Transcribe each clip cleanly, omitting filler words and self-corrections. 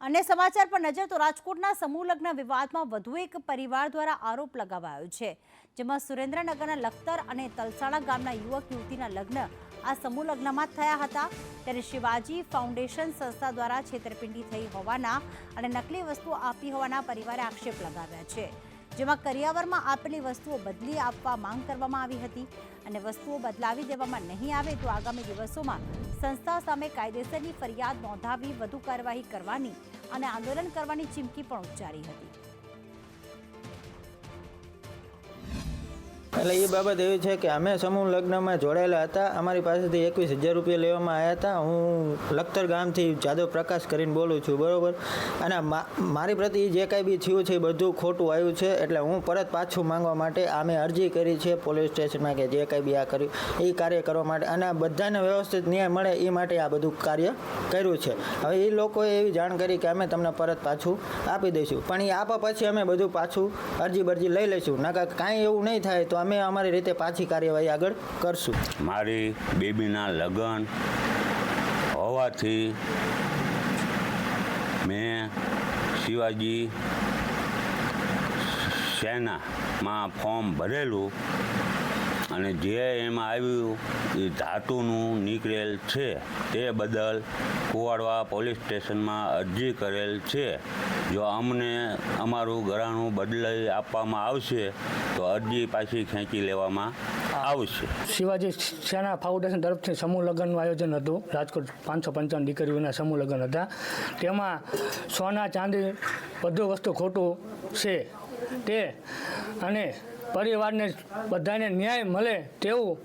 अन्य समाचार पर नजर तो રાજકોટના સમૂહ લગ્ન વિવાદમાં વધુ એક પરિવાર દ્વારા આરોપ લગાવાયો છે, જેમાં સુરેન્દ્રનગરના લખતર અને તલસાણા ગામના યુવક યુવતીના લગ્ન આ સમૂહ લગ્નમાં જ થયા હતા। ત્યારે શિવાજી ફાઉન્ડેશન સંસ્થા દ્વારા છેતરપિંડી થઈ હોવાના અને નકલી વસ્તુઓ આપી હોવાના પરિવારે આક્ષેપ લગાવ્યા છે, જેમાં કરિયાવરમાં આપેલી વસ્તુઓ બદલી આપવા માંગ કરવામાં આવી હતી અને વસ્તુઓ બદલાવી દેવામાં નહીં આવે તો આગામી દિવસોમાં સંસ્થા સામે કાયદેસરની ફરિયાદ નોંધાવી વધુ કાર્યવાહી કરવાની અને આંદોલન કરવાની ચીમકી પણ ઉચ્ચારી હતી। એટલે એ બાબત એવી છે કે અમે સમૂહ લગ્નમાં જોડાયેલા હતા। અમારી પાસેથી 21,000 રૂપિયા લેવામાં આવ્યા હતા। હું લખતર ગામથી જાદવ પ્રકાશ કરીને બોલું છું, બરાબર। અને મારી પ્રતિ જે કાંઈ બી થયું છે એ બધું ખોટું આવ્યું છે, એટલે હું પરત પાછું માંગવા માટે અમે અરજી કરી છે પોલીસ સ્ટેશનમાં કે જે કાંઈ બી આ કર્યું એ કાર્ય કરવા માટે અને બધાને વ્યવસ્થિત ન્યાય મળે એ માટે આ બધું કાર્ય કર્યું છે। હવે એ લોકોએ એવી જાણ કરી કે અમે તમને પરત પાછું આપી દઈશું, પણ એ આપવા પછી અમે બધું પાછું અરજી બરજી લઈ લઈશું, નકર કાંઈ એવું નહીં થાય તો અમે અમારી રીતે પાછી કાર્યવાહી આગળ કરશું। મારી બેબીના લગ્ન હોવાથી મેં શિવાજી સેનામાં ફોર્મ ભરેલું અને જે એમાં આવ્યું એ ધાતુનું નીકળેલ છે, તે બદલ કુવાડવા પોલીસ સ્ટેશનમાં અરજી કરેલ છે। જો અમને અમારું ઘરાણું બદલાઈ આપવામાં આવશે તો અરજી પાછી ખેંચી લેવામાં આવશે। શિવાજી સેના ફાઉન્ડેશન તરફથી સમૂહ લગ્નનું આયોજન હતું। રાજકોટ 555 દીકરીઓના સમૂહ લગ્ન હતા। તેમાં સોના ચાંદી બધું વસ્તુ ખોટું છે તે અને પરિવારને બધાને ન્યાય મળે તેવું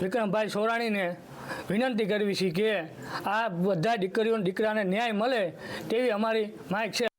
વિક્રમભાઈ સોરાણીને વિનંતી કરવી છે કે આ બધા દીકરીઓને દીકરાને ન્યાય મળે તેવી અમારી માંગ છે।